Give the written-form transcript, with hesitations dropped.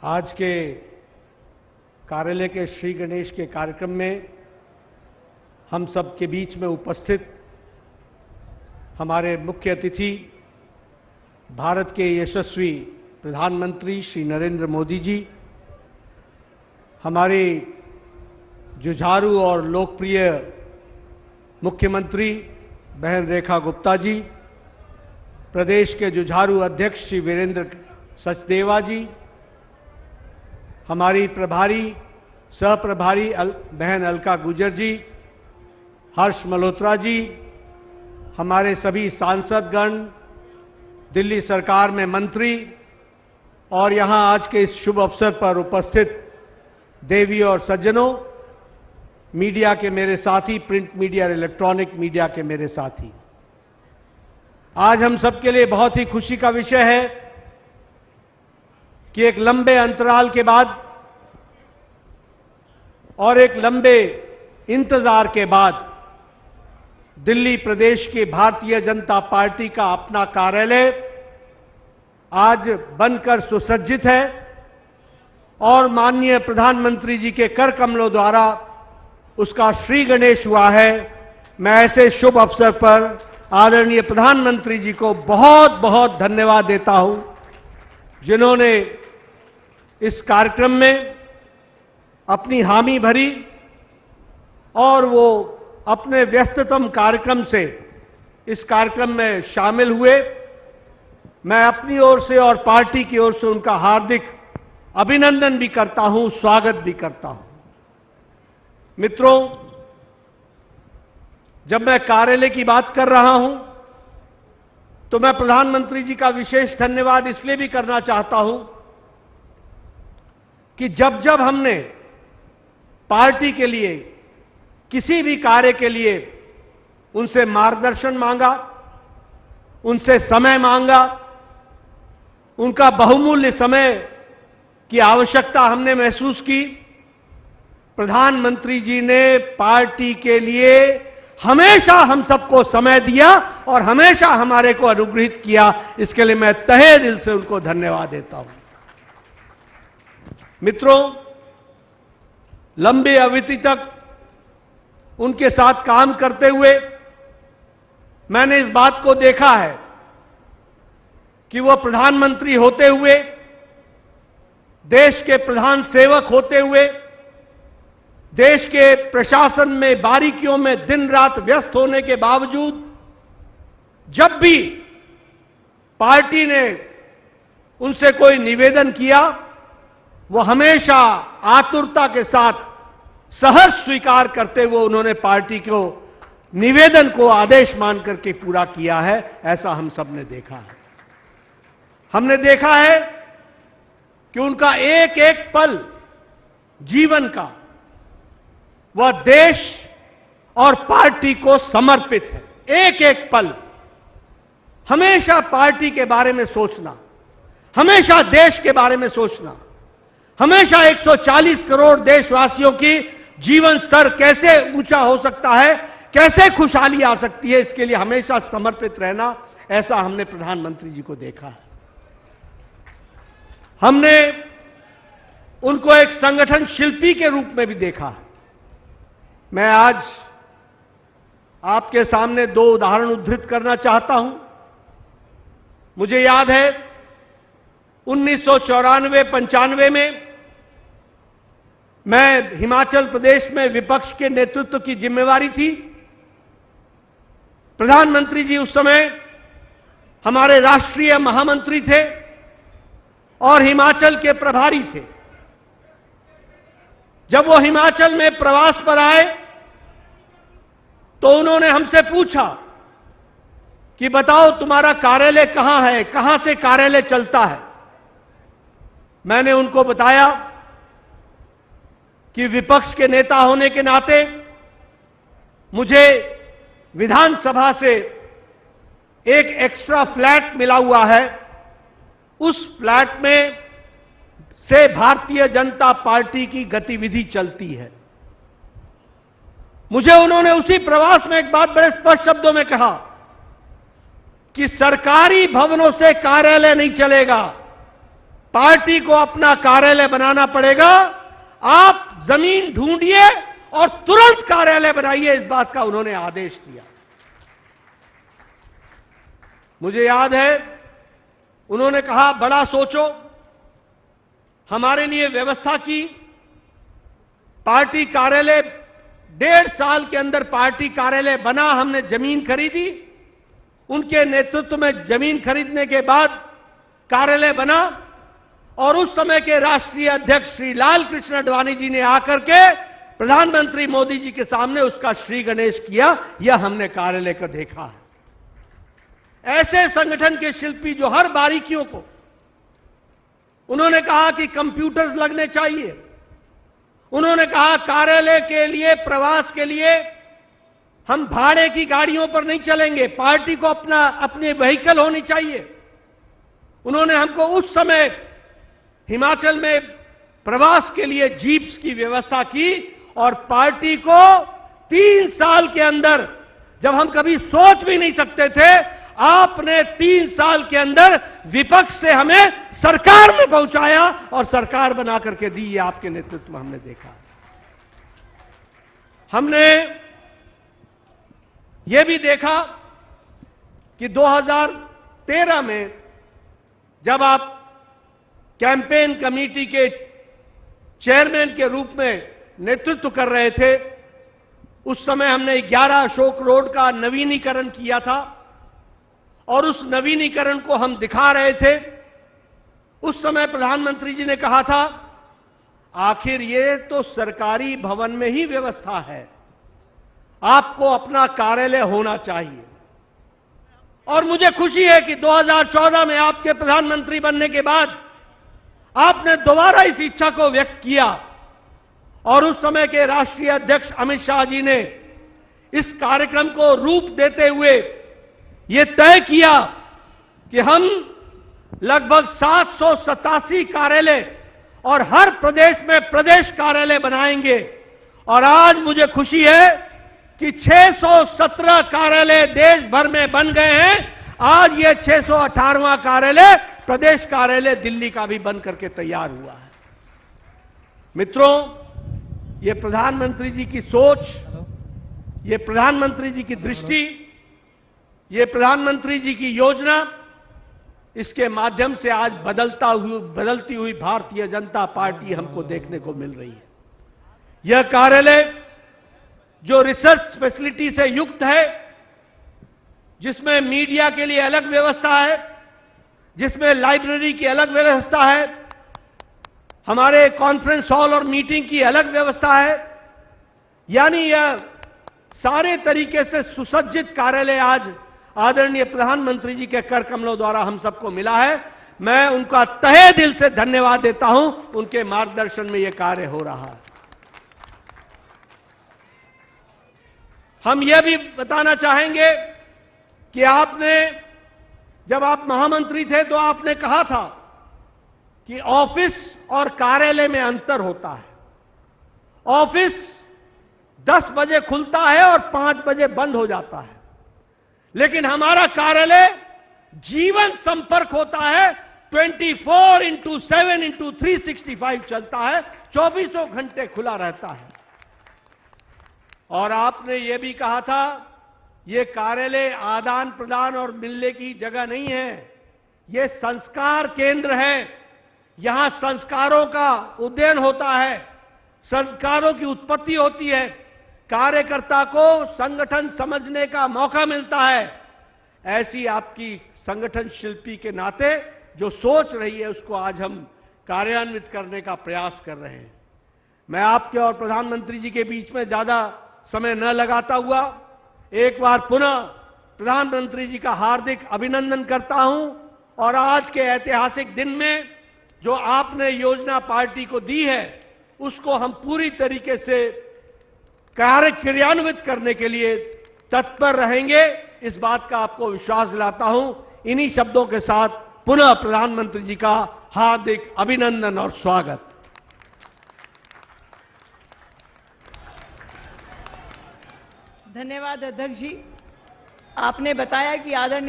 आज के कार्यालय के श्री गणेश के कार्यक्रम में हम सब के बीच में उपस्थित हमारे मुख्य अतिथि भारत के यशस्वी प्रधानमंत्री श्री नरेंद्र मोदी जी, हमारे जुझारू और लोकप्रिय मुख्यमंत्री बहन रेखा गुप्ता जी, प्रदेश के जुझारू अध्यक्ष श्री वीरेंद्र सचदेवा जी, हमारी प्रभारी सह प्रभारी बहन अलका गुजर जी, हर्ष मल्होत्रा जी, हमारे सभी सांसदगण, दिल्ली सरकार में मंत्री और यहाँ आज के इस शुभ अवसर पर उपस्थित देवी और सज्जनों, मीडिया के मेरे साथी, प्रिंट मीडिया और इलेक्ट्रॉनिक मीडिया के मेरे साथी, आज हम सबके लिए बहुत ही खुशी का विषय है कि एक लंबे अंतराल के बाद और एक लंबे इंतजार के बाद दिल्ली प्रदेश की भारतीय जनता पार्टी का अपना कार्यालय आज बनकर सुसज्जित है और माननीय प्रधानमंत्री जी के कर कमलों द्वारा उसका श्री गणेश हुआ है। मैं ऐसे शुभ अवसर पर आदरणीय प्रधानमंत्री जी को बहुत बहुत धन्यवाद देता हूं, जिन्होंने इस कार्यक्रम में अपनी हामी भरी और वो अपने व्यस्ततम कार्यक्रम से इस कार्यक्रम में शामिल हुए। मैं अपनी ओर से और पार्टी की ओर से उनका हार्दिक अभिनंदन भी करता हूं, स्वागत भी करता हूं। मित्रों, जब मैं कार्यालय की बात कर रहा हूं तो मैं प्रधानमंत्री जी का विशेष धन्यवाद इसलिए भी करना चाहता हूं कि जब जब हमने पार्टी के लिए किसी भी कार्य के लिए उनसे मार्गदर्शन मांगा, उनसे समय मांगा, उनका बहुमूल्य समय की आवश्यकता हमने महसूस की, प्रधानमंत्री जी ने पार्टी के लिए हमेशा हम सबको समय दिया और हमेशा हमारे को अनुग्रहित किया। इसके लिए मैं तहे दिल से उनको धन्यवाद देता हूं। मित्रों, लंबी अवधि तक उनके साथ काम करते हुए मैंने इस बात को देखा है कि वो प्रधानमंत्री होते हुए, देश के प्रधान सेवक होते हुए, देश के प्रशासन में बारीकियों में दिन रात व्यस्त होने के बावजूद जब भी पार्टी ने उनसे कोई निवेदन किया, वो हमेशा आतुरता के साथ सहर्ष स्वीकार करते हुए उन्होंने पार्टी को निवेदन को आदेश मान करके पूरा किया है। ऐसा हम सब ने देखा है। हमने देखा है कि उनका एक एक पल जीवन का वह देश और पार्टी को समर्पित है। एक एक पल हमेशा पार्टी के बारे में सोचना, हमेशा देश के बारे में सोचना, हमेशा 140 करोड़ देशवासियों की जीवन स्तर कैसे ऊंचा हो सकता है, कैसे खुशहाली आ सकती है, इसके लिए हमेशा समर्पित रहना, ऐसा हमने प्रधानमंत्री जी को देखा है। हमने उनको एक संगठन शिल्पी के रूप में भी देखा है। मैं आज आपके सामने दो उदाहरण उद्धृत करना चाहता हूं। मुझे याद है 1994-95 में मैं हिमाचल प्रदेश में विपक्ष के नेतृत्व की जिम्मेवारी थी। प्रधानमंत्री जी उस समय हमारे राष्ट्रीय महामंत्री थे और हिमाचल के प्रभारी थे। जब वो हिमाचल में प्रवास पर आए तो उन्होंने हमसे पूछा कि बताओ तुम्हारा कार्यालय कहां है, कहां से कार्यालय चलता है। मैंने उनको बताया कि विपक्ष के नेता होने के नाते मुझे विधानसभा से एक एक्स्ट्रा फ्लैट मिला हुआ है, उस फ्लैट में से भारतीय जनता पार्टी की गतिविधि चलती है। मुझे उन्होंने उसी प्रवास में एक बात बड़े स्पष्ट शब्दों में कहा कि सरकारी भवनों से कार्यालय नहीं चलेगा, पार्टी को अपना कार्यालय बनाना पड़ेगा। आप जमीन ढूंढिए और तुरंत कार्यालय बनाइए, इस बात का उन्होंने आदेश दिया। मुझे याद है उन्होंने कहा बड़ा सोचो, हमारे लिए व्यवस्था की। पार्टी कार्यालय 1.5 साल के अंदर पार्टी कार्यालय बना, हमने जमीन खरीदी, उनके नेतृत्व में जमीन खरीदने के बाद कार्यालय बना और उस समय के राष्ट्रीय अध्यक्ष श्री लाल कृष्ण आडवाणी जी ने आकर के प्रधानमंत्री मोदी जी के सामने उसका श्री गणेश किया। यह हमने कार्यालय को देखा है। ऐसे संगठन के शिल्पी जो हर बारीकियों को, उन्होंने कहा कि कंप्यूटर्स लगने चाहिए, उन्होंने कहा कार्यालय के लिए, प्रवास के लिए हम भाड़े की गाड़ियों पर नहीं चलेंगे, पार्टी को अपनी व्हीकल होनी चाहिए। उन्होंने हमको उस समय हिमाचल में प्रवास के लिए जीप्स की व्यवस्था की और पार्टी को 3 साल के अंदर, जब हम कभी सोच भी नहीं सकते थे, आपने 3 साल के अंदर विपक्ष से हमें सरकार में पहुंचाया और सरकार बना करके दी। ये आपके नेतृत्व में हमने देखा। हमने ये भी देखा कि 2013 में जब आप कैंपेन कमेटी के चेयरमैन के रूप में नेतृत्व कर रहे थे, उस समय हमने 11 अशोक रोड का नवीनीकरण किया था और उस नवीनीकरण को हम दिखा रहे थे। उस समय प्रधानमंत्री जी ने कहा था, आखिर ये तो सरकारी भवन में ही व्यवस्था है, आपको अपना कार्यालय होना चाहिए। और मुझे खुशी है कि 2014 में आपके प्रधानमंत्री बनने के बाद आपने दोबारा इस इच्छा को व्यक्त किया और उस समय के राष्ट्रीय अध्यक्ष अमित शाह जी ने इस कार्यक्रम को रूप देते हुए यह तय किया कि हम लगभग 787 कार्यालय और हर प्रदेश में प्रदेश कार्यालय बनाएंगे। और आज मुझे खुशी है कि 617 कार्यालय देश भर में बन गए हैं। आज ये 618वां कार्यालय, प्रदेश कार्यालय दिल्ली का भी बन करके तैयार हुआ है। मित्रों, ये प्रधानमंत्री जी की सोच, ये प्रधानमंत्री जी की दृष्टि, ये प्रधानमंत्री जी की योजना, इसके माध्यम से आज बदलती हुई भारतीय जनता पार्टी हमको देखने को मिल रही है। यह कार्यालय जो रिसर्च फैसिलिटी से युक्त है, जिसमें मीडिया के लिए अलग व्यवस्था है, जिसमें लाइब्रेरी की अलग व्यवस्था है, हमारे कॉन्फ्रेंस हॉल और मीटिंग की अलग व्यवस्था है, यानी यह सारे तरीके से सुसज्जित कार्यालय आज आदरणीय प्रधानमंत्री जी के कर कमलों द्वारा हम सबको मिला है। मैं उनका तहे दिल से धन्यवाद देता हूं। उनके मार्गदर्शन में यह कार्य हो रहा है। हम यह भी बताना चाहेंगे कि आपने, जब आप महामंत्री थे तो आपने कहा था कि ऑफिस और कार्यालय में अंतर होता है। ऑफिस 10 बजे खुलता है और 5 बजे बंद हो जाता है, लेकिन हमारा कार्यालय जीवन संपर्क होता है। 24/7/365 चलता है, 24 घंटे खुला रहता है। और आपने यह भी कहा था, यह कार्यालय आदान प्रदान और मिलने की जगह नहीं है, यह संस्कार केंद्र है। यहां संस्कारों का उदयन होता है, संस्कारों की उत्पत्ति होती है, कार्यकर्ता को संगठन समझने का मौका मिलता है। ऐसी आपकी संगठन शिल्पी के नाते जो सोच रही है, उसको आज हम कार्यान्वित करने का प्रयास कर रहे हैं। मैं आपके और प्रधानमंत्री जी के बीच में ज्यादा समय न लगाता हुआ एक बार पुनः प्रधानमंत्री जी का हार्दिक अभिनंदन करता हूं। और आज के ऐतिहासिक दिन में जो आपने योजना पार्टी को दी है, उसको हम पूरी तरीके से क्रियान्वित करने के लिए तत्पर रहेंगे, इस बात का आपको विश्वास दिलाता हूं। इन्हीं शब्दों के साथ पुनः प्रधानमंत्री जी का हार्दिक अभिनंदन और स्वागत। धन्यवाद अध्यक्ष जी। आपने बताया कि आदरणीय